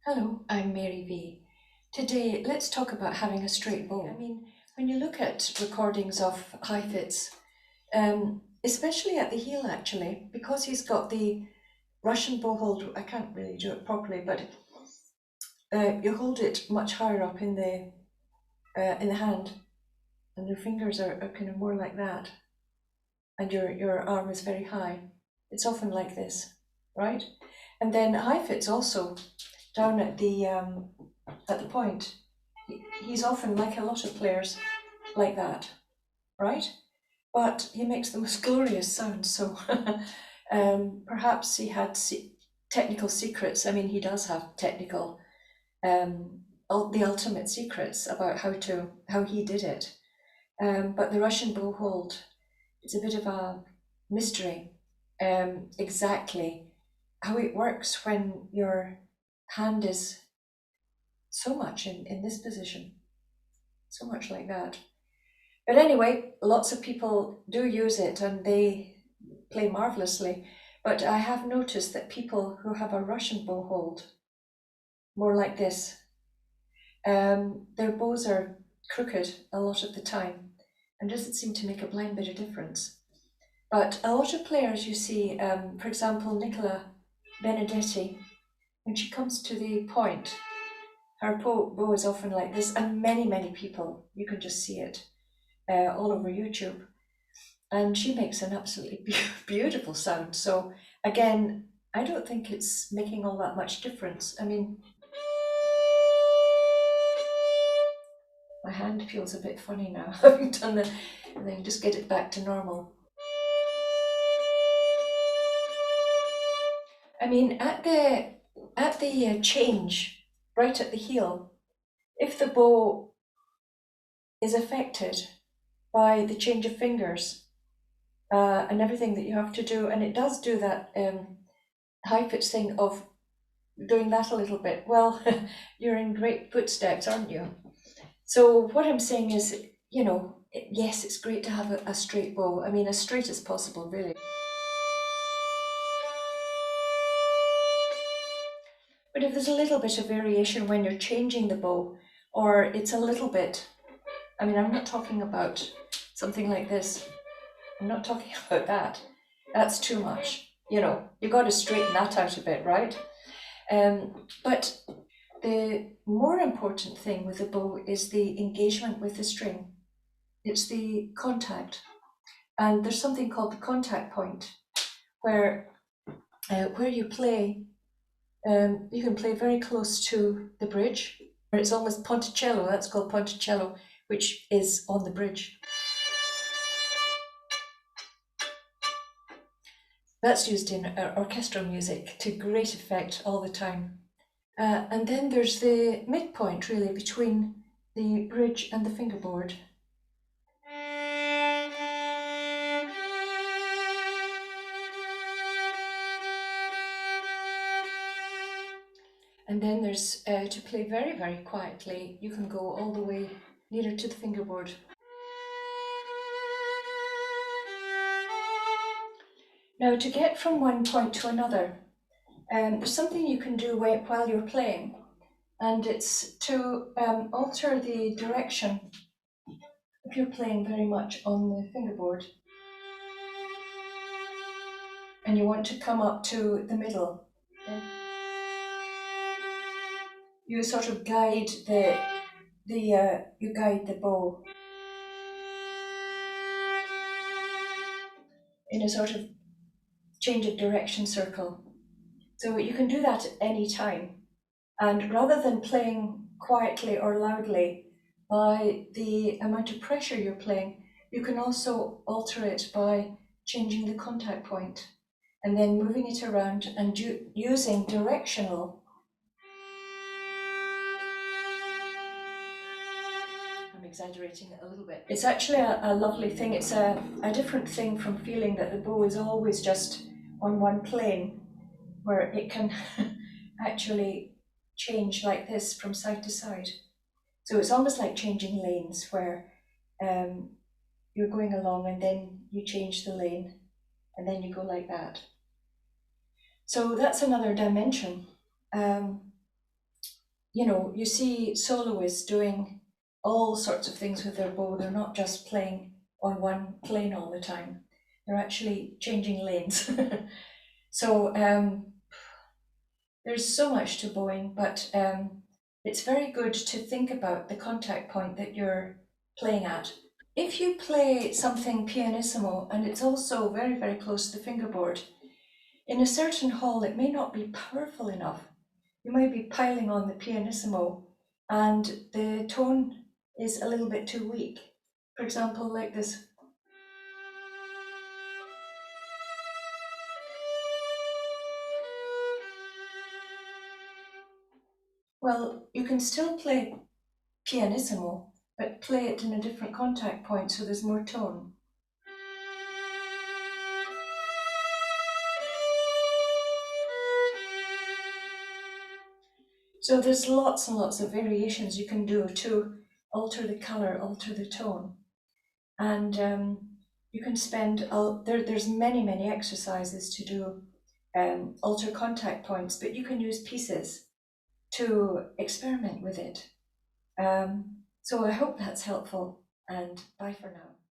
Hello, I'm Mary V. Today, let's talk about having a straight bow. When you look at recordings of high fits, especially at the heel actually, because he's got the Russian bow hold, I can't really do it properly, but you hold it much higher up in the hand, and your fingers are kind of more like that, and your arm is very high. It's often like this, right? And then high fits also down at the point. He's often, like a lot of players, like that, right? But he makes the most glorious sounds. So perhaps he had technical secrets. I mean, he does have technical, the ultimate secrets about how he did it. But the Russian bow hold, it's a bit of a mystery, exactly how it works when your hand is so much in this position, so much like that. But anyway, lots of people do use it and they play marvelously. But I have noticed that people who have a Russian bow hold, more like this, their bows are crooked a lot of the time and doesn't seem to make a blind bit of difference. But a lot of players you see, for example, Nicola Benedetti, when she comes to the point, her bow is often like this, and many people, you can just see it all over YouTube. And she makes an absolutely beautiful sound. So again, I don't think it's making all that much difference. I mean, my hand feels a bit funny now, having done the, and then just get it back to normal. I mean, at the change, right at the heel, if the bow is affected by the change of fingers and everything that you have to do, and it does do that high pitch thing of doing that a little bit, well, you're in great footsteps, aren't you? So what I'm saying is, yes, it's great to have a straight bow. I mean, as straight as possible, really. But if there's a little bit of variation when you're changing the bow, or it's a little bit, I mean, I'm not talking about something like this. I'm not talking about that. That's too much. You got to straighten that out a bit, right? But the more important thing with the bow is the engagement with the string. It's the contact. And there's something called the contact point, where you play, you can play very close to the bridge, where it's almost ponticello, that's called ponticello, which is on the bridge. That's used in orchestral music to great effect all the time. And then there's the midpoint, really, between the bridge and the fingerboard. And then there's, to play very quietly, you can go all the way nearer to the fingerboard. Now, to get from one point to another, there's something you can do while you're playing, and it's to alter the direction. If you're playing very much on the fingerboard and you want to come up to the middle, you sort of guide you guide the bow in a sort of change of direction circle. So you can do that at any time. And rather than playing quietly or loudly by the amount of pressure you're playing, you can also alter it by changing the contact point and then moving it around and using directional. I'm exaggerating it a little bit. It's actually a lovely thing. It's a different thing from feeling that the bow is always just on one plane, where it can actually change like this from side to side. So it's almost like changing lanes, where you're going along and then you change the lane and then you go like that. So that's another dimension. you know, you see soloists doing all sorts of things with their bow. They're not just playing on one plane all the time. They're actually changing lanes. So there's so much to bowing, but it's very good to think about the contact point that you're playing at. If you play something pianissimo and it's also very, very close to the fingerboard, in a certain hall it may not be powerful enough. You might be piling on the pianissimo and the tone is a little bit too weak. For example, like this. Well, you can still play pianissimo, but play it in a different contact point so there's more tone. So there's lots and lots of variations you can do to alter the color, alter the tone. And you can spend, there's many exercises to do, alter contact points, but you can use pieces to experiment with it. So I hope that's helpful, and bye for now.